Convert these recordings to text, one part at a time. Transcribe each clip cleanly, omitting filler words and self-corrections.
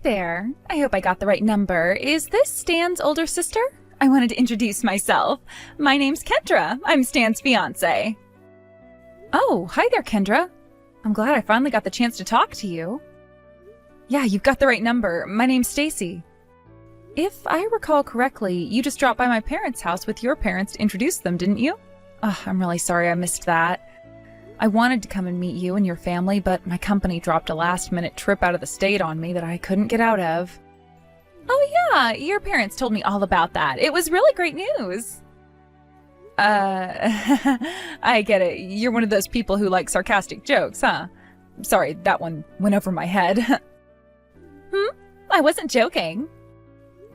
there. I hope I got the right number. Is this Stan's older sister? I wanted to introduce myself. My name's Kendra. I'm Stan's fiancée. Oh, hi there, Kendra. I'm glad I finally got the chance to talk to you. Yeah, you've got the right number. My name's Stacy. If I recall correctly, you just dropped by my parents' house with your parents to introduce them, didn't you? Oh, I'm really sorry I missed that. I wanted to come and meet you and your family, but my company dropped a last-minute trip out of the state on me that I couldn't get out of. Oh yeah, your parents told me all about that. It was really great news. I get it. You're one of those people who like sarcastic jokes, huh? Sorry, that one went over my head. I wasn't joking.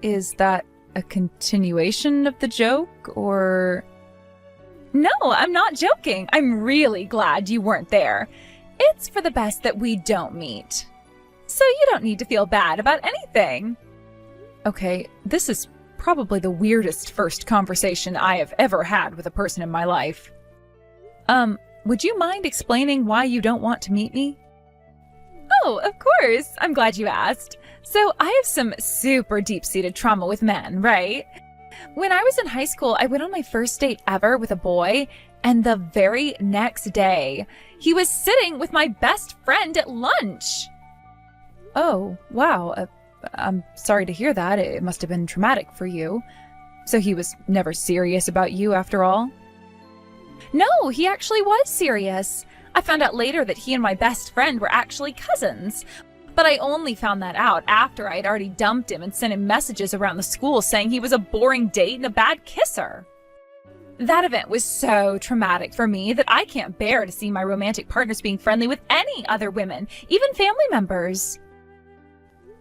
Is that a continuation of the joke, or... No, I'm not joking. I'm really glad you weren't there. It's for the best that we don't meet. So you don't need to feel bad about anything. Okay, this is probably the weirdest first conversation I have ever had with a person in my life. Would you mind explaining why you don't want to meet me? Oh, of course. I'm glad you asked. So I have some super deep-seated trauma with men, right? When I was in high school, I went on my first date ever with a boy, and the very next day, he was sitting with my best friend at lunch. Oh, wow. I'm sorry to hear that. It must have been traumatic for you. So he was never serious about you after all? No, he actually was serious. I found out later that he and my best friend were actually cousins. But I only found that out after I'd already dumped him and sent him messages around the school saying he was a boring date and a bad kisser. That event was so traumatic for me that I can't bear to see my romantic partners being friendly with any other women, even family members.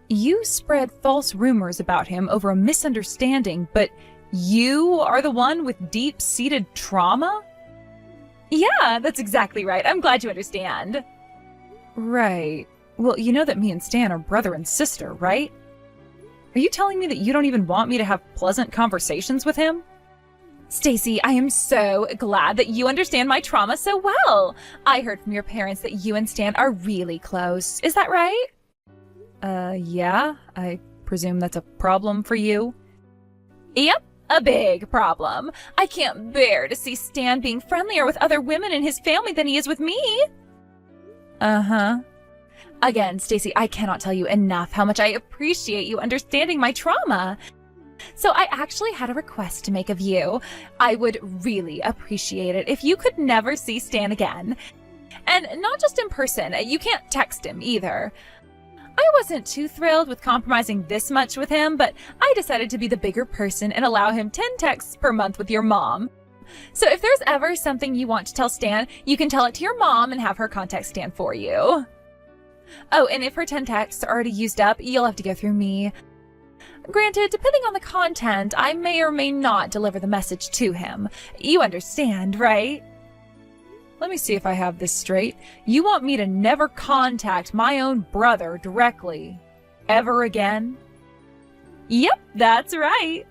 You spread false rumors about him over a misunderstanding, but you are the one with deep-seated trauma? Yeah, that's exactly right. I'm glad you understand. Right. Well, you know that me and Stan are brother and sister, right? Are you telling me that you don't even want me to have pleasant conversations with him? Stacy, I am so glad that you understand my trauma so well. I heard from your parents that you and Stan are really close. Is that right? Yeah. I presume that's a problem for you? Yep, a big problem. I can't bear to see Stan being friendlier with other women in his family than he is with me. Uh-huh. Again, Stacy, I cannot tell you enough how much I appreciate you understanding my trauma. So I actually had a request to make of you. I would really appreciate it if you could never see Stan again. And not just in person. You can't text him either. I wasn't too thrilled with compromising this much with him, but I decided to be the bigger person and allow him 10 texts per month with your mom. So if there's ever something you want to tell Stan, you can tell it to your mom and have her contact Stan for you. Oh, and if her 10 texts are already used up, you'll have to go through me. Granted, depending on the content, I may or may not deliver the message to him. You understand, right? Let me see if I have this straight. You want me to never contact my own brother directly, ever again? Yep, that's right.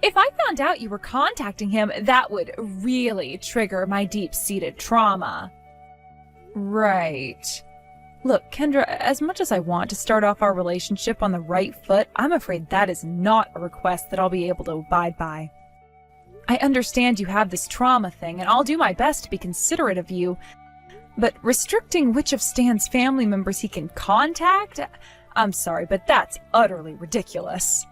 If I found out you were contacting him, that would really trigger my deep-seated trauma. Right. Look, Kendra, as much as I want to start off our relationship on the right foot, I'm afraid that is not a request that I'll be able to abide by. I understand you have this trauma thing, and I'll do my best to be considerate of you, but restricting which of Stan's family members he can contact? I'm sorry, but that's utterly ridiculous.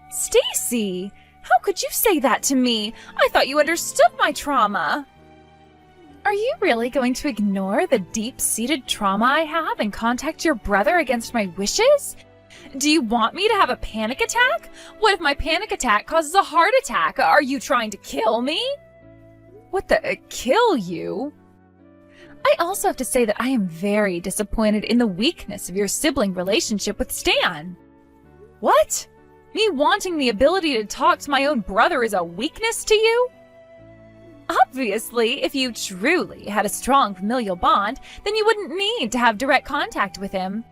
Stacy, how could you say that to me? I thought you understood my trauma. Are you really going to ignore the deep-seated trauma I have and contact your brother against my wishes? Do you want me to have a panic attack? What if my panic attack causes a heart attack? Are you trying to kill me? What the... kill you? I also have to say that I am very disappointed in the weakness of your sibling relationship with Stan. What? Me wanting the ability to talk to my own brother is a weakness to you? Obviously, if you truly had a strong familial bond, then you wouldn't need to have direct contact with him.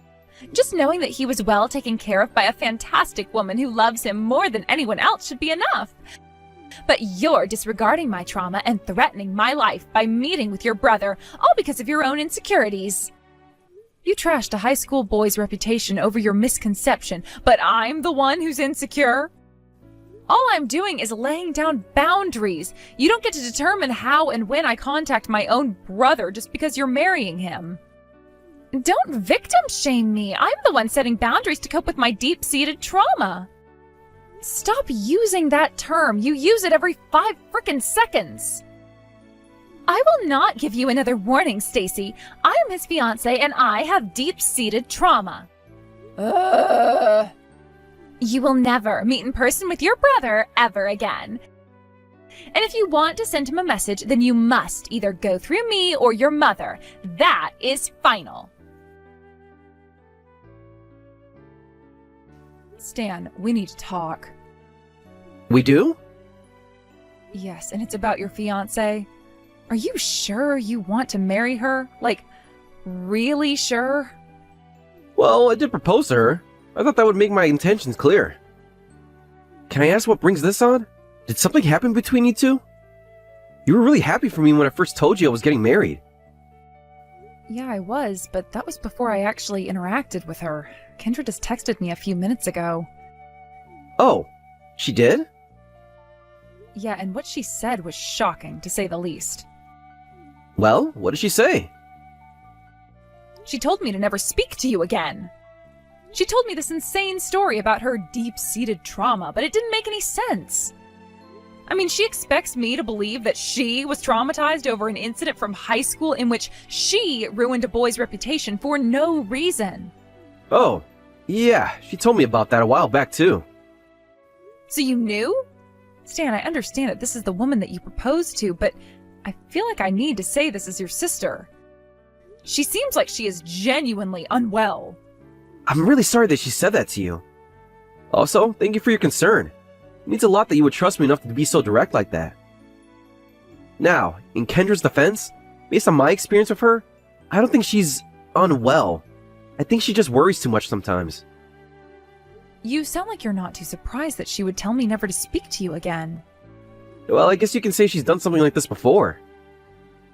Just knowing that he was well taken care of by a fantastic woman who loves him more than anyone else should be enough. But you're disregarding my trauma and threatening my life by meeting with your brother, all because of your own insecurities. You trashed a high school boy's reputation over your misconception, but I'm the one who's insecure? All I'm doing is laying down boundaries. You don't get to determine how and when I contact my own brother just because you're marrying him. Don't victim shame me. I'm the one setting boundaries to cope with my deep-seated trauma. Stop using that term. You use it every 5 frickin' seconds. I will not give you another warning, Stacy. I am his fiancée and I have deep-seated trauma. You will never meet in person with your brother ever again. And if you want to send him a message, then you must either go through me or your mother. That is final. Stan, we need to talk. We do? Yes, and it's about your fiancée. Are you sure you want to marry her? Like, really sure? Well, I did propose to her. I thought that would make my intentions clear. Can I ask what brings this on? Did something happen between you two? You were really happy for me when I first told you I was getting married. Yeah, I was, but that was before I actually interacted with her. Kendra just texted me a few minutes ago. Oh, she did? Yeah, and what she said was shocking, to say the least. Well, what did she say? She told me to never speak to you again. She told me this insane story about her deep-seated trauma, but it didn't make any sense. I mean, she expects me to believe that she was traumatized over an incident from high school in which she ruined a boy's reputation for no reason. Oh, yeah, she told me about that a while back too. So you knew? Stan, I understand that this is the woman that you proposed to, but I feel like I need to say this as your sister. She seems like she is genuinely unwell. I'm really sorry that she said that to you. Also, thank you for your concern. It means a lot that you would trust me enough to be so direct like that. Now, in Kendra's defense, based on my experience with her, I don't think she's unwell. I think she just worries too much sometimes. You sound like you're not too surprised that she would tell me never to speak to you again. Well, I guess you can say she's done something like this before.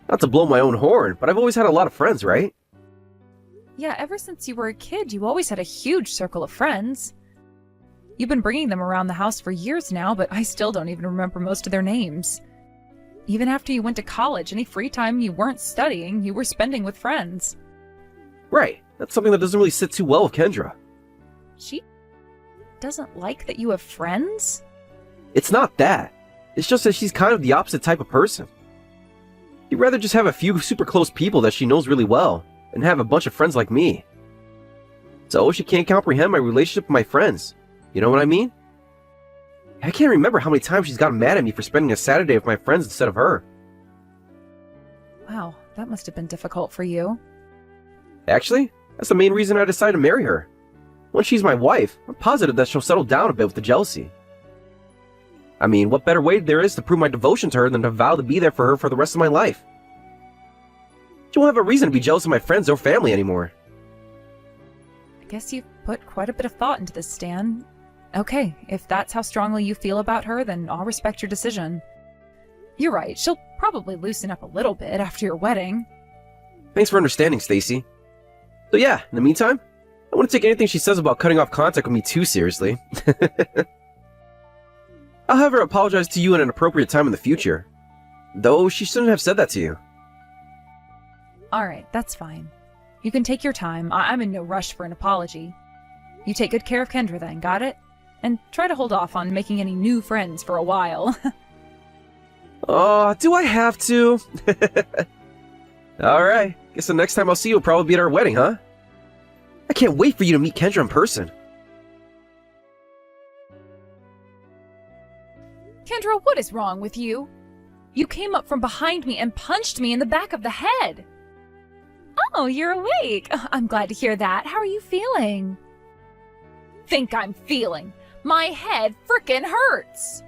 Not to blow my own horn, but I've always had a lot of friends, right? Yeah, ever since you were a kid, you always had a huge circle of friends. You've been bringing them around the house for years now, but I still don't even remember most of their names. Even after you went to college, any free time you weren't studying, you were spending with friends. Right, that's something that doesn't really sit too well with Kendra. She doesn't like that you have friends? It's not that. It's just that she's kind of the opposite type of person. She'd rather just have a few super close people that she knows really well, and have a bunch of friends like me. So she can't comprehend my relationship with my friends. You know what I mean? I can't remember how many times she's gotten mad at me for spending a Saturday with my friends instead of her. Wow, that must have been difficult for you. Actually, that's the main reason I decided to marry her. Once she's my wife, I'm positive that she'll settle down a bit with the jealousy. I mean, what better way there is to prove my devotion to her than to vow to be there for her for the rest of my life? She won't have a reason to be jealous of my friends or family anymore. I guess you've put quite a bit of thought into this, Stan. Okay, if that's how strongly you feel about her, then I'll respect your decision. You're right, she'll probably loosen up a little bit after your wedding. Thanks for understanding, Stacy. So yeah, in the meantime, I wouldn't take anything she says about cutting off contact with me too seriously. I'll have her apologize to you at an appropriate time in the future. Though she shouldn't have said that to you. Alright, that's fine. You can take your time. I'm in no rush for an apology. You take good care of Kendra then, got it? And try to hold off on making any new friends for a while. Oh, do I have to? Alright, guess the next time I'll see you will probably be at our wedding, huh? I can't wait for you to meet Kendra in person. Kendra, what is wrong with you? You came up from behind me and punched me in the back of the head. Oh, you're awake. I'm glad to hear that. How are you feeling? Think I'm feeling? My head frickin' hurts.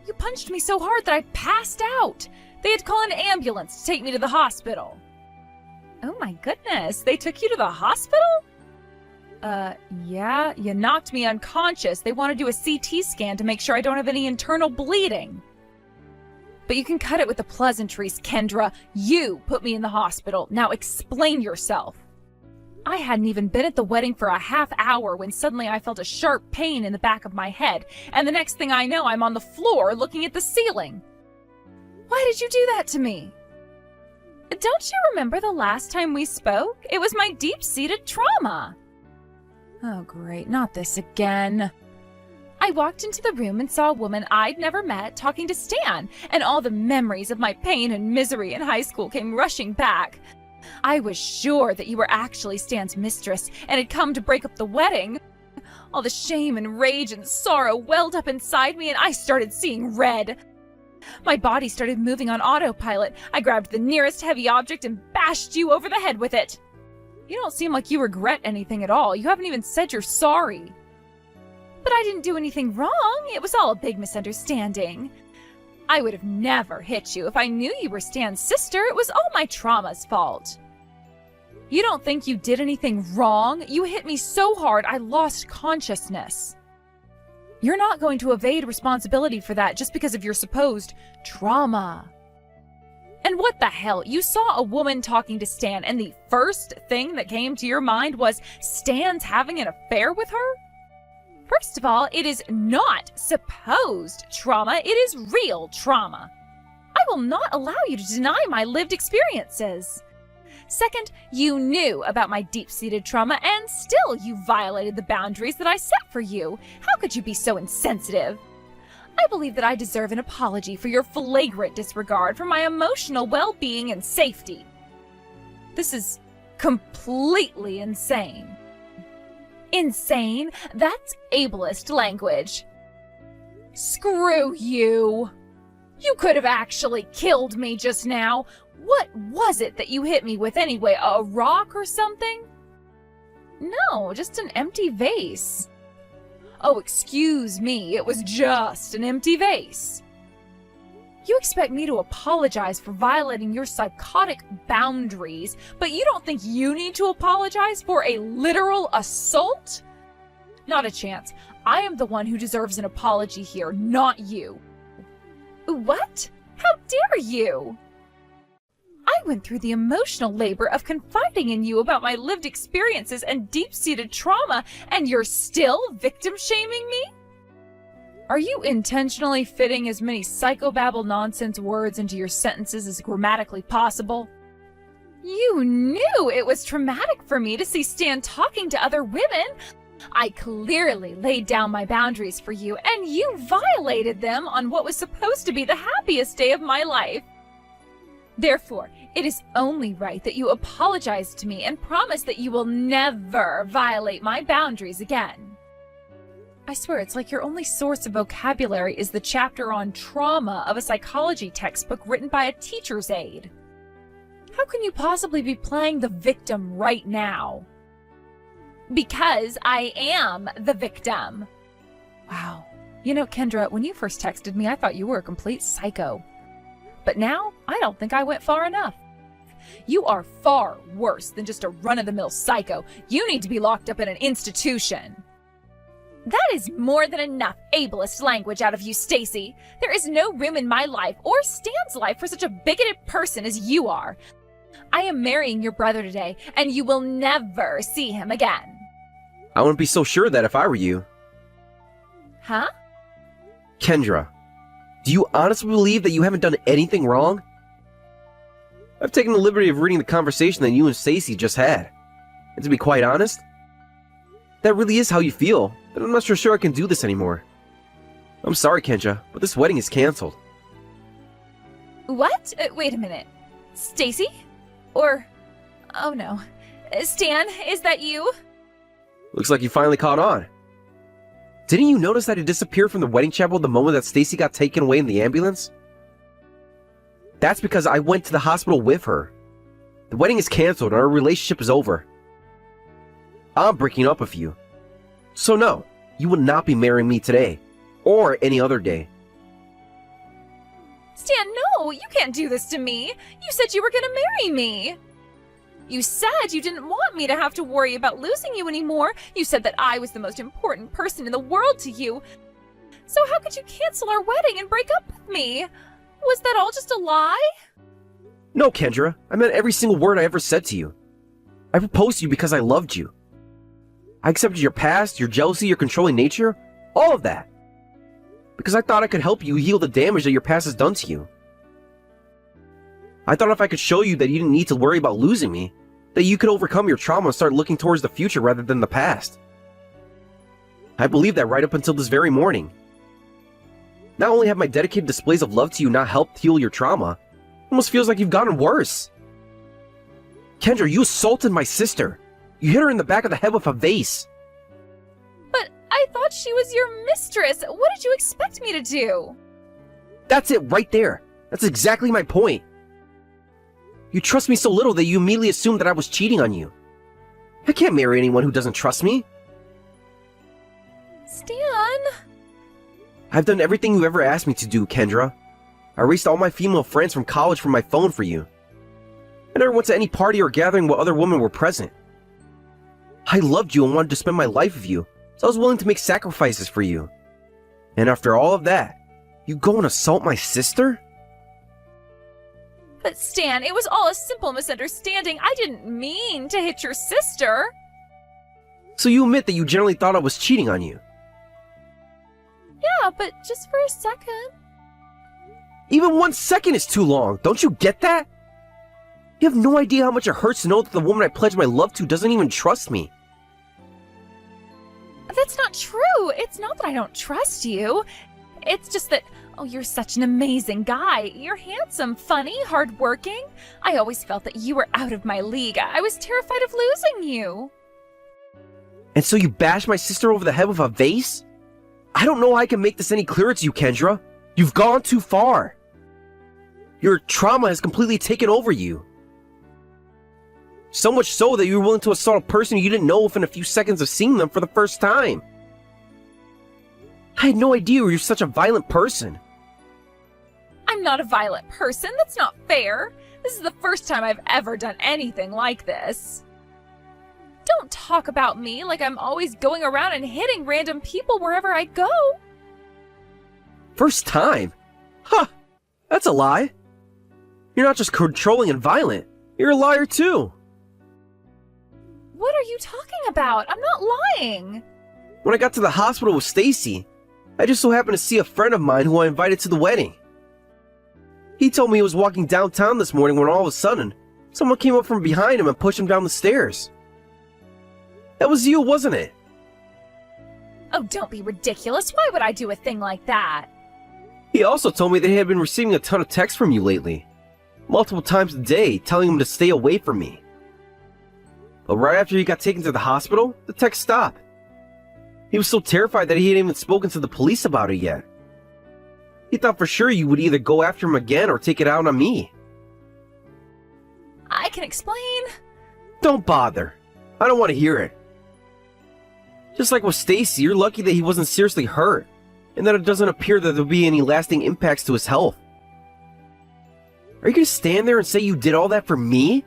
You punched me so hard that I passed out. They had to call an ambulance to take me to the hospital. Oh my goodness, they took you to the hospital? Yeah, you knocked me unconscious. They want to do a CT scan to make sure I don't have any internal bleeding. But you can cut it with the pleasantries, Kendra. You put me in the hospital. Now explain yourself. I hadn't even been at the wedding for a half hour when suddenly I felt a sharp pain in the back of my head, and the next thing I know, I'm on the floor looking at the ceiling. Why did you do that to me? Don't you remember the last time we spoke? It was my deep-seated trauma. Oh, great, not this again. I walked into the room and saw a woman I'd never met talking to Stan, and all the memories of my pain and misery in high school came rushing back. I was sure that you were actually Stan's mistress and had come to break up the wedding. All the shame and rage and sorrow welled up inside me, and I started seeing red. My body started moving on autopilot. I grabbed the nearest heavy object and bashed you over the head with it. You don't seem like you regret anything at all. You haven't even said you're sorry. But I didn't do anything wrong. It was all a big misunderstanding. I would have never hit you if I knew you were Stan's sister. It was all my trauma's fault. You don't think you did anything wrong? You hit me so hard I lost consciousness. You're not going to evade responsibility for that just because of your supposed trauma. And what the hell? You saw a woman talking to Stan, and the first thing that came to your mind was Stan's having an affair with her? First of all, it is not supposed trauma. It is real trauma. I will not allow you to deny my lived experiences. Second, you knew about my deep-seated trauma, and still you violated the boundaries that I set for you. How could you be so insensitive? I believe that I deserve an apology for your flagrant disregard for my emotional well-being and safety. This is completely insane. Insane? That's ableist language. Screw you. You could have actually killed me just now. What was it that you hit me with anyway? A rock or something? No, just an empty vase. Oh, excuse me, it was just an empty vase. You expect me to apologize for violating your psychotic boundaries, but you don't think you need to apologize for a literal assault? Not a chance. I am the one who deserves an apology here, not you. What? How dare you? I went through the emotional labor of confiding in you about my lived experiences and deep-seated trauma, and you're still victim-shaming me? Are you intentionally fitting as many psychobabble nonsense words into your sentences as grammatically possible? You knew it was traumatic for me to see Stan talking to other women. I clearly laid down my boundaries for you, and you violated them on what was supposed to be the happiest day of my life. Therefore, it is only right that you apologize to me and promise that you will never violate my boundaries again. I swear, it's like your only source of vocabulary is the chapter on trauma of a psychology textbook written by a teacher's aide. How can you possibly be playing the victim right now? Because I am the victim. Wow. You know, Kendra, when you first texted me, I thought you were a complete psycho. But now, I don't think I went far enough. You are far worse than just a run-of-the-mill psycho. You need to be locked up in an institution. That is more than enough ableist language out of you, Stacy. There is no room in my life or Stan's life for such a bigoted person as you are. I am marrying your brother today, and you will never see him again. I wouldn't be so sure of that if I were you. Huh? Kendra, do you honestly believe that you haven't done anything wrong? I've taken the liberty of reading the conversation that you and Stacy just had. And to be quite honest, that really is how you feel, and I'm not so sure I can do this anymore. I'm sorry, Kendra, but this wedding is canceled. What? Wait a minute. Stacy? Or... oh no. Stan, is that you? Looks like you finally caught on. Didn't you notice that he disappeared from the wedding chapel the moment that Stacy got taken away in the ambulance? That's because I went to the hospital with her. The wedding is canceled and our relationship is over. I'm breaking up with you. So no, you will not be marrying me today, or any other day. Stan, no, you can't do this to me. You said you were gonna marry me. You said you didn't want me to have to worry about losing you anymore. You said that I was the most important person in the world to you. So how could you cancel our wedding and break up with me? Was that all just a lie? No, Kendra, I meant every single word I ever said to you. I proposed to you because I loved you. I accepted your past, your jealousy, your controlling nature, all of that. Because I thought I could help you heal the damage that your past has done to you. I thought if I could show you that you didn't need to worry about losing me, that you could overcome your trauma and start looking towards the future rather than the past. I believed that right up until this very morning. Not only have my dedicated displays of love to you not helped heal your trauma, it almost feels like you've gotten worse. Kendra, you assaulted my sister. You hit her in the back of the head with a vase. But I thought she was your mistress. What did you expect me to do? That's it right there. That's exactly my point. You trust me so little that you immediately assumed that I was cheating on you. I can't marry anyone who doesn't trust me. Stan! I've done everything you ever asked me to do, Kendra. I erased all my female friends from college from my phone for you. I never went to any party or gathering where other women were present. I loved you and wanted to spend my life with you, so I was willing to make sacrifices for you. And after all of that, you go and assault my sister? But Stan, it was all a simple misunderstanding. I didn't mean to hit your sister. So you admit that you generally thought I was cheating on you? Yeah, but just for a second. Even 1 second is too long, don't you get that? You have no idea how much it hurts to know that the woman I pledged my love to doesn't even trust me. That's not true. It's not that I don't trust you. It's just that, oh, you're such an amazing guy. You're handsome, funny, hardworking. I always felt that you were out of my league. I was terrified of losing you. And so you bashed my sister over the head with a vase? I don't know how I can make this any clearer to you, Kendra. You've gone too far. Your trauma has completely taken over you. So much so that you were willing to assault a person you didn't know within a few seconds of seeing them for the first time. I had no idea you were such a violent person. I'm not a violent person. That's not fair. This is the first time I've ever done anything like this. Don't talk about me like I'm always going around and hitting random people wherever I go. First time? Huh, that's a lie. You're not just controlling and violent, you're a liar too. What are you talking about? I'm not lying. When I got to the hospital with Stacy, I just so happened to see a friend of mine who I invited to the wedding. He told me he was walking downtown this morning when all of a sudden, someone came up from behind him and pushed him down the stairs. That was you, wasn't it? Oh, don't be ridiculous. Why would I do a thing like that? He also told me that he had been receiving a ton of texts from you lately. Multiple times a day, telling him to stay away from me. But right after he got taken to the hospital, the text stopped. He was so terrified that he hadn't even spoken to the police about it yet. He thought for sure you would either go after him again or take it out on me. I can explain. Don't bother. I don't want to hear it. Just like with Stacy, you're lucky that he wasn't seriously hurt, and that it doesn't appear that there'll be any lasting impacts to his health. Are you going to stand there and say you did all that for me?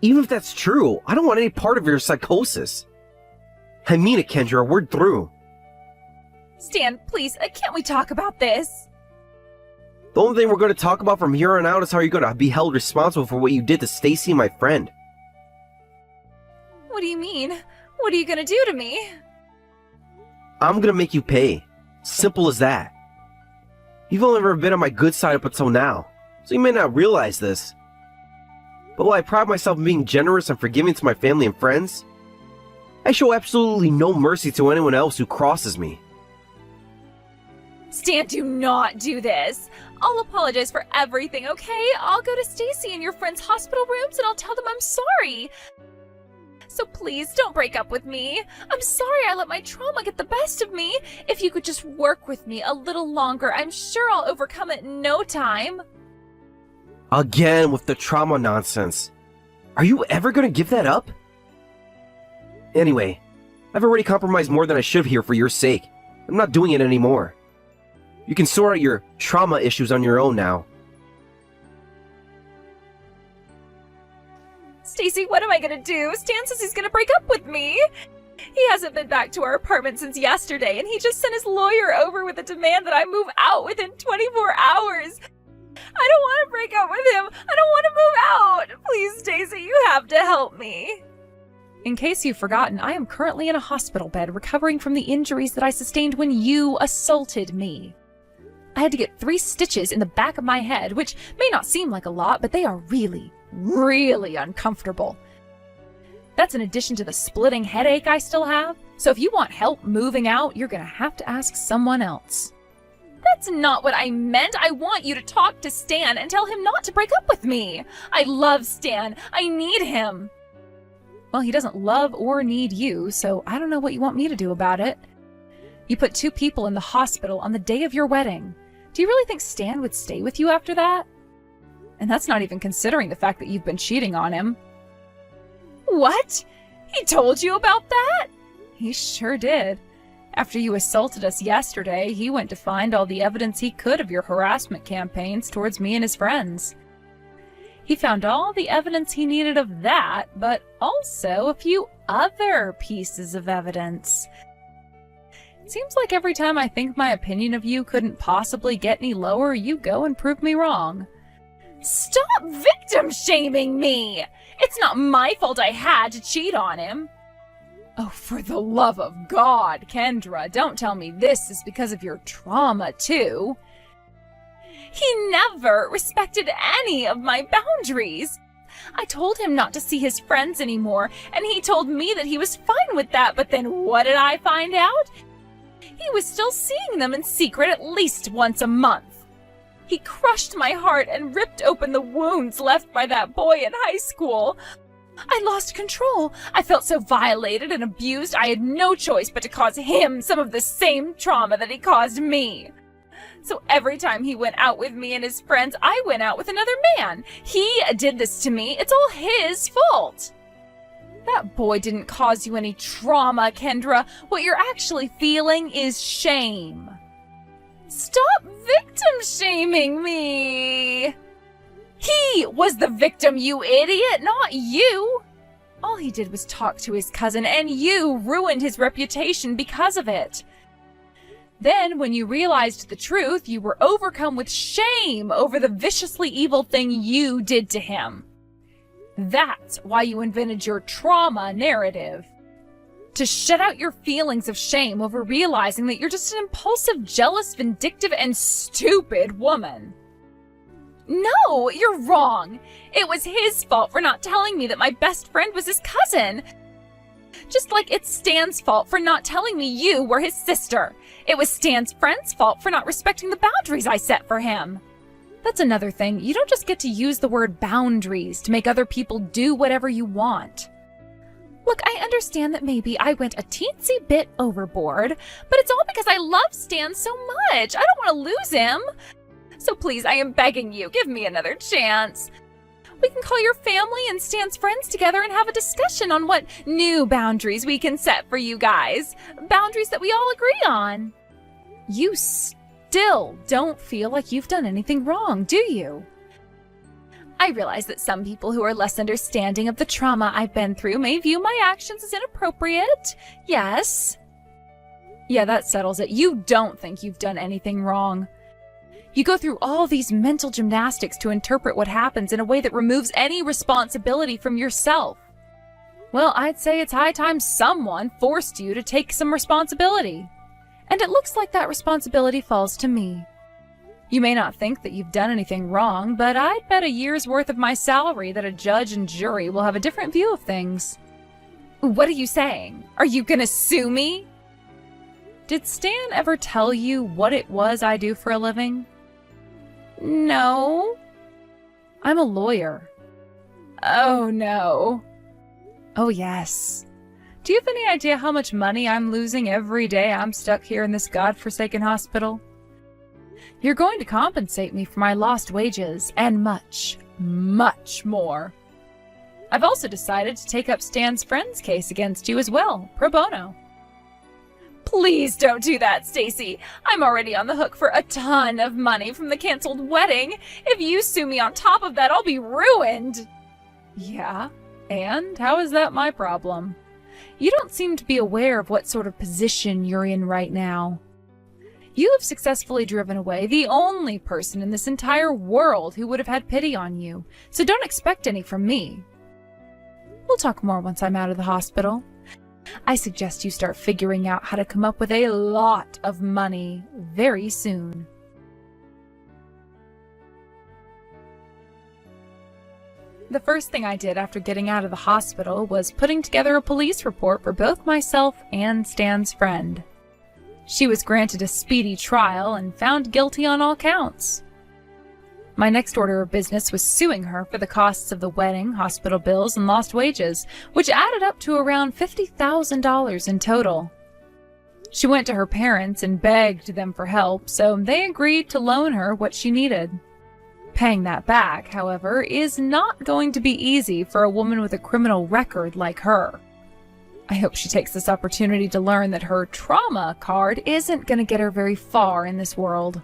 Even if that's true, I don't want any part of your psychosis. I mean it, Kendra, we're through. Stan, please, can't we talk about this? The only thing we're going to talk about from here on out is how you're going to be held responsible for what you did to Stacy and my friend. What do you mean? What are you gonna do to me? I'm going to make you pay. Simple as that. You've only ever been on my good side up until now, so you may not realize this. But while I pride myself in being generous and forgiving to my family and friends, I show absolutely no mercy to anyone else who crosses me. Stan, do not do this. I'll apologize for everything, okay? I'll go to Stacy and your friend's hospital rooms and I'll tell them I'm sorry. So please, don't break up with me. I'm sorry I let my trauma get the best of me. If you could just work with me a little longer, I'm sure I'll overcome it in no time. Again with the trauma nonsense. Are you ever going to give that up? Anyway, I've already compromised more than I should here for your sake. I'm not doing it anymore. You can sort out your trauma issues on your own now. Stacy, what am I gonna do? Stan says he's gonna break up with me. He hasn't been back to our apartment since yesterday, and he just sent his lawyer over with a demand that I move out within 24 hours. I don't want to break up with him. I don't want to move out. Please, Stacy, you have to help me. In case you've forgotten, I am currently in a hospital bed recovering from the injuries that I sustained when you assaulted me. I had to get 3 stitches in the back of my head, which may not seem like a lot, but they are really, really uncomfortable. That's in addition to the splitting headache I still have. So if you want help moving out, you're gonna have to ask someone else. That's not what I meant. I want you to talk to Stan and tell him not to break up with me. I love Stan. I need him. Well, he doesn't love or need you, so I don't know what you want me to do about it. You put 2 people in the hospital on the day of your wedding. Do you really think Stan would stay with you after that? And that's not even considering the fact that you've been cheating on him. What? He told you about that? He sure did. After you assaulted us yesterday, he went to find all the evidence he could of your harassment campaigns towards me and his friends. He found all the evidence he needed of that, but also a few other pieces of evidence. It seems like every time I think my opinion of you couldn't possibly get any lower, you go and prove me wrong. Stop victim-shaming me! It's not my fault I had to cheat on him. Oh, for the love of God, Kendra, don't tell me this is because of your trauma, too. He never respected any of my boundaries. I told him not to see his friends anymore, and he told me that he was fine with that, but then what did I find out? He was still seeing them in secret at least once a month. He crushed my heart and ripped open the wounds left by that boy in high school. I lost control. I felt so violated and abused, I had no choice but to cause him some of the same trauma that he caused me. So every time he went out with me and his friends, I went out with another man. He did this to me. It's all his fault. That boy didn't cause you any trauma, Kendra. What you're actually feeling is shame. Stop victim-shaming me! He was the victim, you idiot, not you! All he did was talk to his cousin, and you ruined his reputation because of it. Then, when you realized the truth, you were overcome with shame over the viciously evil thing you did to him. That's why you invented your trauma narrative. To shut out your feelings of shame over realizing that you're just an impulsive, jealous, vindictive, and stupid woman. No, you're wrong. It was his fault for not telling me that my best friend was his cousin. Just like it's Stan's fault for not telling me you were his sister. It was Stan's friend's fault for not respecting the boundaries I set for him. That's another thing. You don't just get to use the word boundaries to make other people do whatever you want. Look, I understand that maybe I went a teensy bit overboard, but it's all because I love Stan so much. I don't want to lose him. So please, I am begging you, give me another chance. We can call your family and Stan's friends together and have a discussion on what new boundaries we can set for you guys. Boundaries that we all agree on. You still don't feel like you've done anything wrong, do you? I realize that some people who are less understanding of the trauma I've been through may view my actions as inappropriate. Yes. Yeah, that settles it. You don't think you've done anything wrong. You go through all these mental gymnastics to interpret what happens in a way that removes any responsibility from yourself. Well, I'd say it's high time someone forced you to take some responsibility. And it looks like that responsibility falls to me. You may not think that you've done anything wrong, but I'd bet a year's worth of my salary that a judge and jury will have a different view of things. What are you saying? Are you gonna sue me? Did Stan ever tell you what it was I do for a living? No. I'm a lawyer. Oh, no. Oh, yes. Do you have any idea how much money I'm losing every day I'm stuck here in this godforsaken hospital? You're going to compensate me for my lost wages, and much, much more. I've also decided to take up Stan's friend's case against you as well, pro bono. Please don't do that, Stacy. I'm already on the hook for a ton of money from the canceled wedding. If you sue me on top of that, I'll be ruined. Yeah? And how is that my problem? You don't seem to be aware of what sort of position you're in right now. You have successfully driven away the only person in this entire world who would have had pity on you, so don't expect any from me. We'll talk more once I'm out of the hospital. I suggest you start figuring out how to come up with a lot of money very soon. The first thing I did after getting out of the hospital was putting together a police report for both myself and Stan's friend. She was granted a speedy trial and found guilty on all counts. My next order of business was suing her for the costs of the wedding, hospital bills, and lost wages, which added up to around $50,000 in total. She went to her parents and begged them for help, so they agreed to loan her what she needed. Paying that back, however, is not going to be easy for a woman with a criminal record like her. I hope she takes this opportunity to learn that her trauma card isn't going to get her very far in this world.